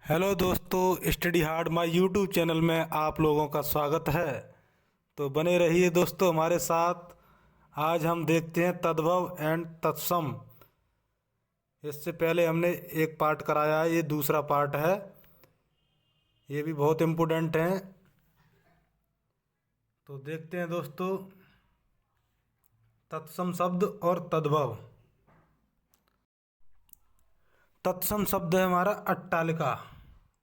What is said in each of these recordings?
Hello दोस्तों, study hard my YouTube channel में आप लोगों का स्वागत है। तो बने रहिए दोस्तों हमारे साथ। आज हम देखते हैं तद्भव एंड तत्सम। इससे पहले हमने एक पार्ट कराया है, ये दूसरा पार्ट है। ये भी बहुत इम्पोर्टेंट है। तो देखते हैं दोस्तों, तत्सम शब्द और तद्भव। तत्सम शब्द है हमारा अट्टालिका।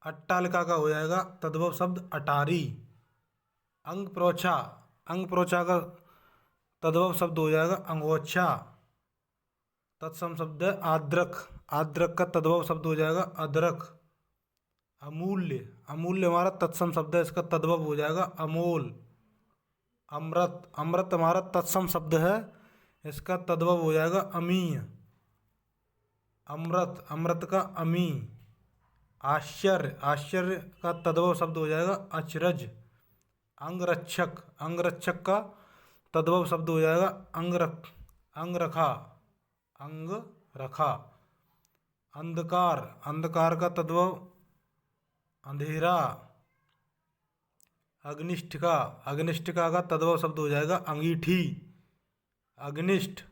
अट्टालिका का हो जाएगा तद्भव शब्द अटारी। अंग प्रोछा, अंग प्रोछा का तद्भव शब्द हो जाएगा अंगोछा। तत्सम शब्द है आद्रक। आद्रक का तद्भव शब्द हो जाएगा अदरक। अमूल्य, अमूल्य हमारा तत्सम शब्द है, इसका तद्भव हो जाएगा अमोल। अमृत, अमृत हमारा तत्सम शब्द है, इसका तद्भव हो जाएगा अमीय। अमृत, अमृत का अमी। आश्चर्य, आश्चर्य का तद्भव शब्द हो जाएगा अचरज। अंगरक्षक, अंगरक्षक का तद्भव शब्द हो जाएगा अंगरख, अंगरखा, अंग रखा। अंधकार, अंधकार का तद्भव अंधेरा। अग्निष्ठिका, अग्निष्ठिका का तद्भव शब्द हो जाएगा अंगीठी। अग्निष्ठ,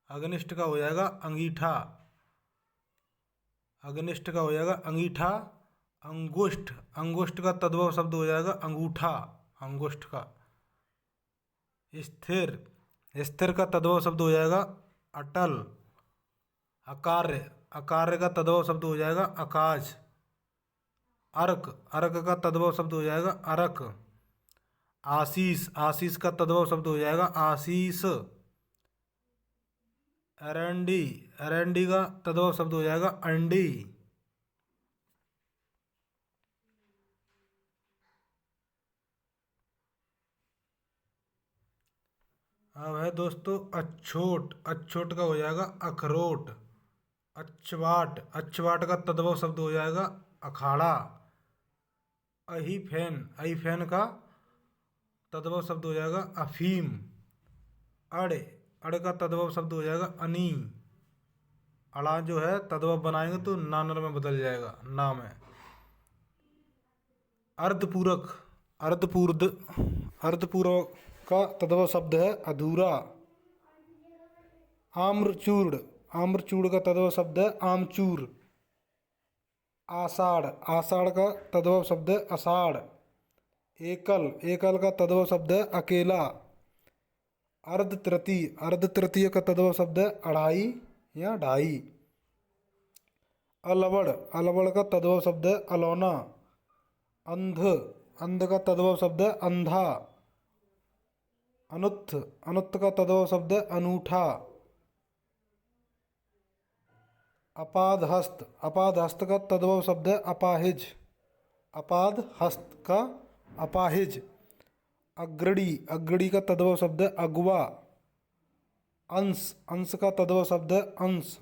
अग्निष्ठ का हो जाएगा अंगीठा। अग्निष्ठ का हो जाएगा अंगीठा। अंगुष्ठ, अंगुष्ठ का तद्भव शब्द हो जाएगा अंगूठा, अंगुष्ठ का। स्थिर, स्थिर का तद्भव शब्द हो जाएगा अटल। अकार्य, अकार्य का तद्भव शब्द हो जाएगा अकाज। अर्क, अर्क का तद्भव शब्द हो जाएगा अरक। आशीष, आशीष का तद्भव शब्द हो जाएगा आशीष। अरंडी, अरंडी का तद्भव शब्द हो जाएगा अंडी। अब है दोस्तों अछोट, अछोट का हो जाएगा अखरोट। अच्छवाट, अच्छवाट का तद्भव शब्द हो जाएगा अखाड़ा। अहीफेन, अहीफेन का तद्भव शब्द हो जाएगा अफीम। अड़, अड़ का तद्भव शब्द हो जाएगा अनी। अड़ा जो है तद्भव बनाएंगे तो नानर में बदल जाएगा, ना में। अर्धपूरक, अर्धपूर्ध, अर्धपूरक का तद्भव शब्द है अधूरा। आम्रचूर्ण, आम्रचूर्ण का तद्भव शब्द है आमचूर। आषाढ़, आषाढ़ का तद्भव शब्द है अषाढ़। एकल, एकल का तद्भव शब्द है अकेला। अर्ध तृतीय, अर्ध तृतीय का तद्भव शब्द है अढ़ाई या ढाई। अलवड़, अलवड़ का तद्भव शब्द है अलौना। अंध, अंध का तद्भव शब्द है अंधा। अनुत्थ, अनुत्थ का तद्भव शब्द है अनूठा। अपाद हस्त, अपाद हस्त का तद्भव शब्द है अपाहिज। अपाद हस्त का अपाहिज। अग्रणी, अग्रणी का तद्भव शब्द है अगुआ। अंश, अंश का तद्भव शब्द है अंश।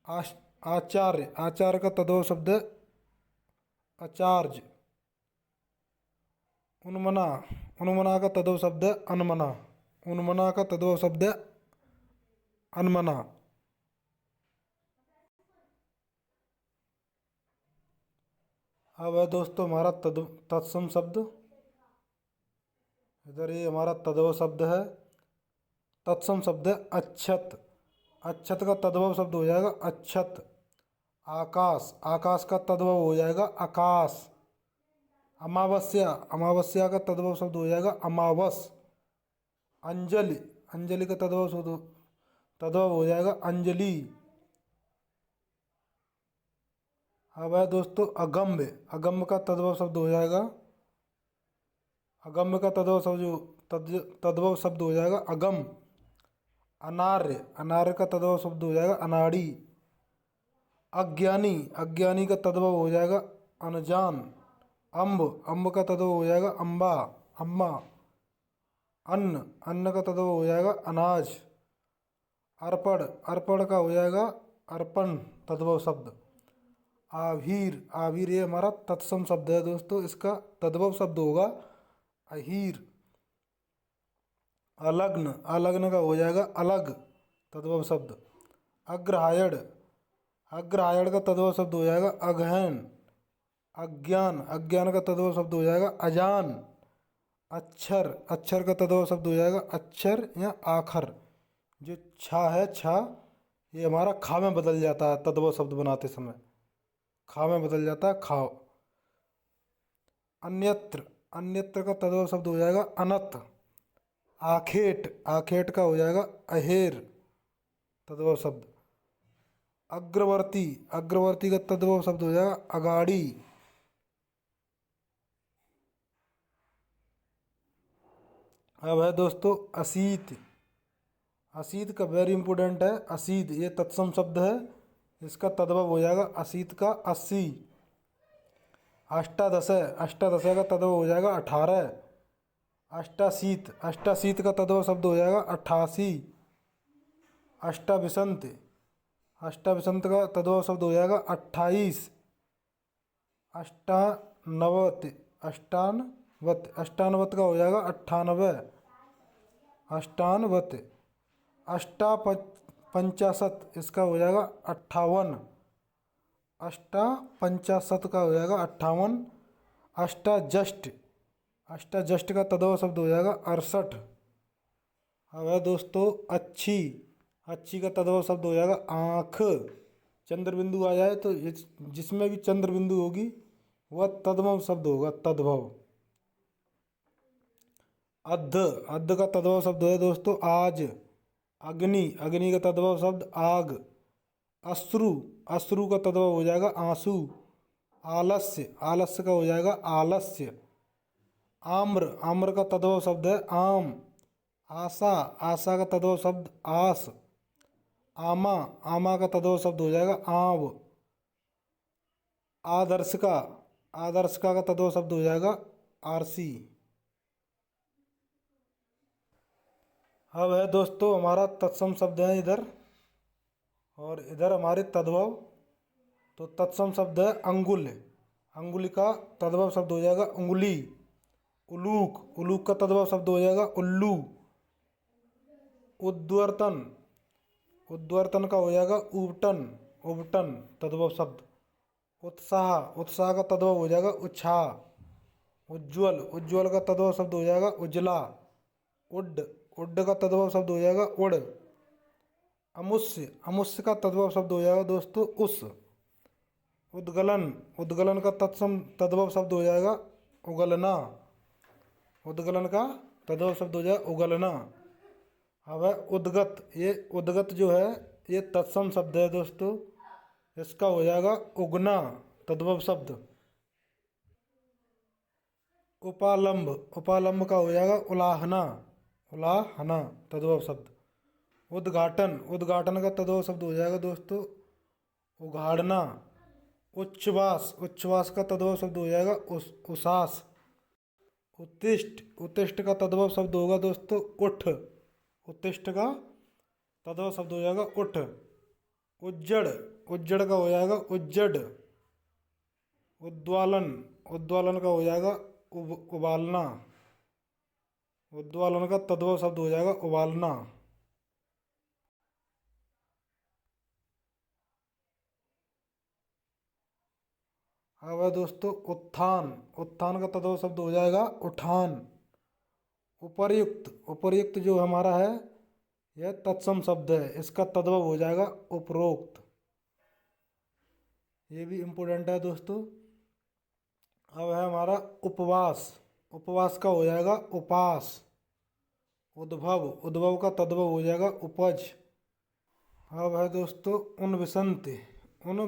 आचार्य, आचार्य का तद्भव शब्द है आचार्य। उन्मना, उन्मना का तद्भव शब्द है अनमना। उन्मना का तद्भव शब्द है अनमना। अब है दोस्तों हमारा तत्सम शब्द। इधर ये हमारा तद्भव शब्द है। तत्सम शब्द है अच्छत। अच्छत का तद्भव शब्द हो जाएगा अच्छत। आकाश, आकाश का तद्भव हो जाएगा आकाश। अमावस्या, अमावस्या का तद्भव शब्द हो जाएगा अमावस। अंजलि, अंजलि का तद्भव हो जाएगा अंजलि। अब है दोस्तों अगम्य, अगम्य का तद्भव शब्द हो जाएगा, अगम्य का तद्भव शब्द तद्भव शब्द हो जाएगा अगम। अनार्य, अनार्य का तद्भव शब्द हो जाएगा अनाड़ी। अज्ञानी, अज्ञानी का तद्भव हो जाएगा अनजान। अम्ब, अम्ब का तद्भव हो जाएगा अम्बा, अम्मा। अन्न, अन्न का तद्भव हो जाएगा अनाज। अर्पण, अर्पण का हो जाएगा अर्पण तद्भव शब्द। आभीर, आभीर ये हमारा तत्सम शब्द है दोस्तों, इसका तद्भव शब्द होगा अहीर। अलग्न, अलग्न का हो जाएगा अलग तद्भव शब्द। अग्रहायण, अग्रहायण का तद्भव शब्द हो जाएगा अगहन। अज्ञान, अज्ञान का तद्भव शब्द हो जाएगा अजान। अक्षर, अक्षर का तद्भव शब्द हो जाएगा अक्षर या आखर। जो छा है, छा, ये हमारा खा में बदल जाता है तद्भव शब्द बनाते समय, खा में बदल जाता है खाओ। अन्यत्र, अन्यत्र का तद्भव शब्द हो जाएगा अनत। आखेट, आखेट का हो जाएगा अहेर तद्भव शब्द। अग्रवर्ती, अग्रवर्ती का तद्भव शब्द हो जाएगा अगाड़ी। अब है दोस्तों असीत। असीत का वेरी इंपॉर्टेंट है, असीत ये तत्सम शब्द है, इसका तद्भव हो जाएगा असीत का 80। अष्टादश, अष्टादश का तद्भव हो जाएगा 18। अष्टाशीत, अष्टाशीत का तद्भव शब्द हो जाएगा 88। अष्टाविसंत, अष्टाविसंत का तद्भव शब्द हो जाएगा 28। अष्टानवत, अष्टानवत, अष्टानवत का हो जाएगा 98। अष्टानवत। अष्टापंचाशत, इसका हो जाएगा 58। अष्टापंचाशत का हो जाएगा 58। अष्टाजष्ट, अष्टाजष्ट का तद्भव शब्द हो जाएगा 68। अब है दोस्तों अच्छी, अच्छी का तद्भव शब्द हो जाएगा आँख। चंद्र बिंदु आ जाए तो जिसमें भी चंद्र बिंदु होगी वह तद्भव शब्द होगा, तद्भव। अध, अध का तद्भव शब्द है दोस्तों आज। अग्नि, अग्नि का तद्भव शब्द आग। अश्रु, अश्रु का तद्भव हो जाएगा आंसू। आलस्य, आलस्य का हो जाएगा आलस्य। आम्र, आम्र का तद्भव शब्द है आम। आशा, आशा का तद्भव शब्द आस। आमा, आमा का तद्भव शब्द हो जाएगा आव। आदर्श का, आदर्श का तद्भव शब्द हो जाएगा आरसी। अब है दोस्तों हमारा तत्सम शब्द है इधर, और इधर हमारे तद्भव। तो तत्सम शब्द है अंगुल। अंगुल का तद्भव शब्द हो जाएगा उंगली। उलूक, उलूक का तद्भव शब्द हो जाएगा उल्लू। उद्वर्तन, उद्वर्तन का हो जाएगा उबटन, उबटन तद्भव शब्द। उत्साह, उत्साह का तद्भव हो जाएगा उत्साह। उज्ज्वल, उज्ज्वल का तद्भव शब्द हो जाएगा उजला। उड, उड का तद्भव शब्द हो जाएगा उड़। अमुष्य, अमुष्य का तद्भव शब्द हो जाएगा दोस्तों उस। उद्गलन, उद्गलन का तत्सम तद्भव शब्द हो जाएगा उगलना। उद्गलन का तद्भव शब्द हो जाएगा उगलना। अब है उद्गत, ये उद्गत जो है ये तत्सम शब्द है दोस्तों, इसका हो जाएगा उगना तद्भव शब्द। उपालंब, उपालंब का हो जाएगा उलाहना, उलाहना तद्भव शब्द। उद्घाटन, उद्घाटन का तद्भव शब्द हो जाएगा दोस्तों उघाड़ना। उच्छ्वास, उच्छ्वास का तद्भव शब्द हो जाएगा उसास। उत्तिष्ठ, उत्तिष्ठ का तद्भव शब्द होगा दोस्तों उठ। उत्तिष्ठ का तद्भव शब्द हो जाएगा उठ। उज्जड़, उज्जड़ का हो जाएगा उज्जड। उद्वालन, उद्वालन का हो जाएगा उबालना। उद्वालन का तद्भव शब्द हो जाएगा उबालना। अब है दोस्तों उत्थान, उत्थान का तद्भव शब्द हो जाएगा उठान। उपर्युक्त, उपर्युक्त जो हमारा है यह तत्सम शब्द है, इसका तद्भव हो जाएगा उपरोक्त। ये भी इम्पोर्टेंट है दोस्तों। अब है हमारा उपवास, उपवास का हो जाएगा उपास। उद्भव, उद्भव का तद्भव हो जाएगा उपज। अब है दोस्तों उनविसंत, उन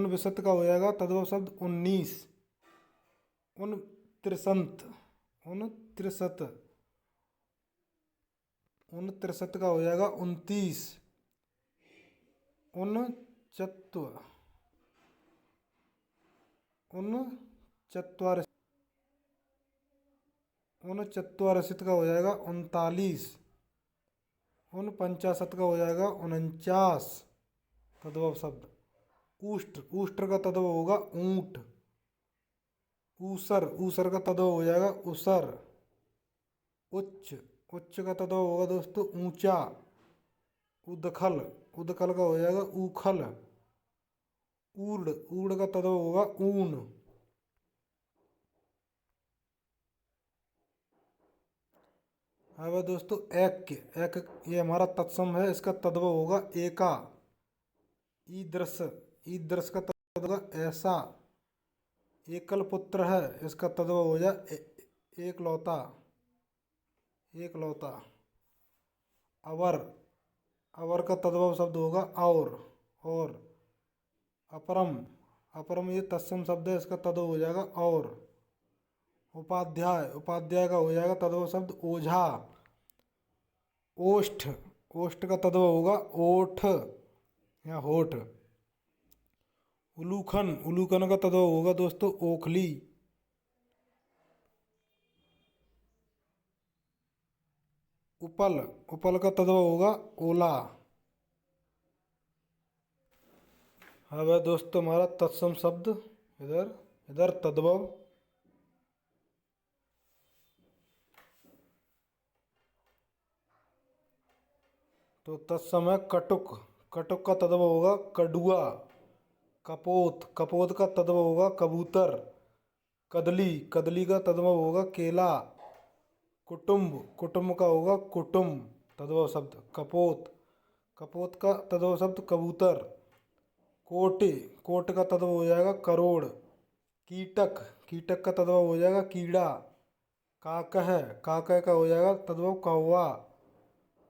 विसत का हो जाएगा तद्भव शब्द 19। उन त्रिसंत, उन त्रिशत, उन त्रिशत का हो जाएगा 29। उन चत्व, उन चत्वार, उन चत्वारसित का हो जाएगा 39। उन पंचाशत का हो जाएगा 49 तद्भव शब्द। ऊष्ट्र, ऊष्ट्र का तद्भव होगा ऊंट। ऊसर, ऊसर का तद्भव हो जाएगा उसर। उच्च, उच्च का तद्भव होगा दोस्तों ऊंचा। उदखल, उदखल का हो जाएगा ऊखल। ऊर्ड, ऊर्ड का तद्भव होगा ऊन। अब है दोस्तों ऐक्य, ऐक ये हमारा तत्सम है, इसका तद्भव होगा एका। ईदृश, ईदृश का तद्भव होगा ऐसा। एकल पुत्र है, इसका तद्भव हो जाए एक लौता, एक लौता। अवर, अवर का तद्भव शब्द होगा और। अपरम, अपरम ये तत्सम शब्द है, इसका तद्भव हो जाएगा और। उपाध्याय, उपाध्याय का हो जाएगा तद्भव शब्द ओझा। ओष्ठ, ओष्ठ का तद्भव होगा ओठ या होठ। उलूखन, उलूखन का तद्भव होगा दोस्तों ओखली। उपल, उपल का तद्भव होगा ओला। अब है दोस्तों हमारा तत्सम शब्द, इधर इधर तद्भव। तो तत्सम है कटुक, कटुक का तद्भव होगा कडुआ। कपोत, कपोत का तद्भव होगा कबूतर। कदली, कदली का तद्भव होगा केला। कुटुंब, कुटुंब का होगा कुटुंब तद्भव शब्द कपोत। कपोत का तद्भव शब्द कबूतर। कोटि, कोट का तद्भव हो जाएगा करोड़। कीटक, कीटक का तद्भव हो जाएगा कीड़ा। काकह, काकह का हो जाएगा तद्भव कौवा।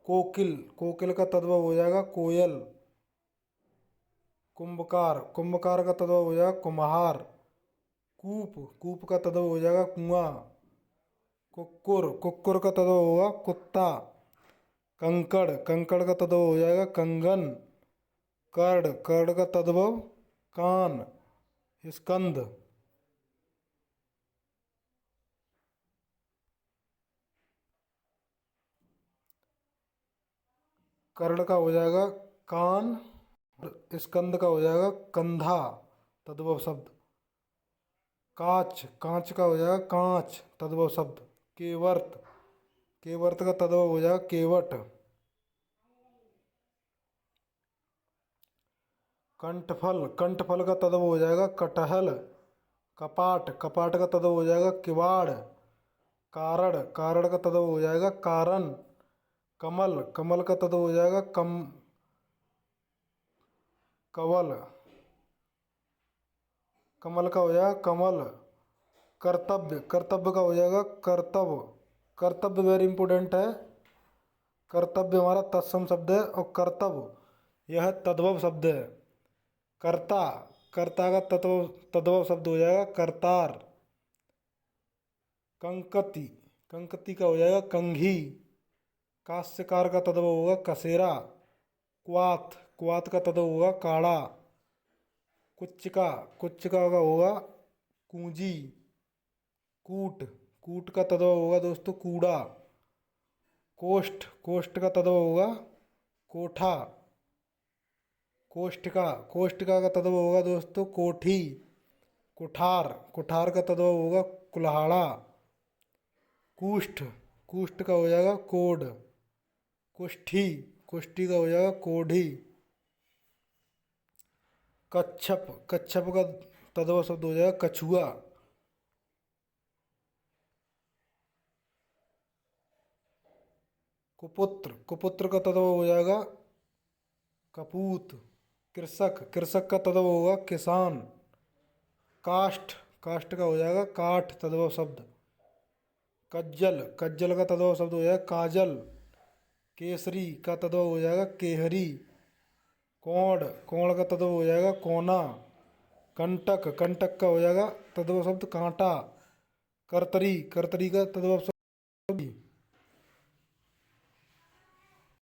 कोकिल, कोकिल का तद्भव हो जाएगा कोयल। कुंभकार, कुंभकार का तद्भव हो जाएगा कुम्हार। कूप, कूप का तद्भव हो जाएगा कुआं। कुक्कुर, कुक्कुर का तद्भव होगा कुत्ता। कंकड़, कंकड़ का तद्भव हो जाएगा कंगन। कर्ण, कर्ण का तद्भव कान। स्कंद, कर्ण का हो जाएगा कान। स्कंद का हो जाएगा कंधा तद्भव शब्द। काच, कांच का हो जाएगा कांच तद्भव शब्द। केवर्त, केवर्त का तद्भव हो जाएगा केवट। कंठफल, कंठफल का तद्भव हो जाएगा कटहल। कपाट, कपाट का तद्भव हो जाएगा किवाड़। कारण, कारण का तद्भव हो जाएगा कारण। कमल, कमल का तद्भव हो जाएगा कवल। कमल का हो जाएगा कमल। कर्तव्य, कर्तव्य का हो जाएगा कर्तव्य। कर्तव्य वेरी इंपॉर्टेंट है। कर्तव्य हमारा तत्सम शब्द है और कर्तव्य यह तद्भव शब्द है। कर्ता, कर्ता का तद्भव शब्द हो जाएगा करतार। कंकति, कंकति का हो जाएगा कंघी। काश्यकार का तद्भव होगा कसेरा। क्वाथ, क्वाथ का तद्भव होगा काढ़ा। कुच्चिका, कुच्चिका का होगा कुंजी। कूट, कूट का तद्भव होगा दोस्तों कूड़ा। कोष्ठ, कोष्ठ का तद्भव होगा कोठा। कोष्ठिका, कोष्ठिका का तद्भव होगा दोस्तों कोठी। कुठार, कुठार का तद्भव होगा कुल्हाड़ा। कुष्ठ, कुष्ठ का हो जाएगा कोढ़। कुष्ठी, कुष्ठी का हो जाएगा कोढ़ी। कच्छप, कच्छप का तद्भव शब्द हो जाएगा कछुआ। कुपुत्र, कुपुत्र का तद्भव हो जाएगा कपूत। कृषक, कृषक का तद्भव होगा किसान। काष्ठ, काष्ठ का हो जाएगा काठ तद्भव शब्द। कज्जल, कज्जल का तद्भव शब्द हो जाएगा काजल। केसरी का तद्भव हो जाएगा केहरी। कोण, कोण का तद्भव हो जाएगा कोना। कंटक, कंटक का हो जाएगा तद्भव शब्द कांटा। करतरी, करतरी का तद्भव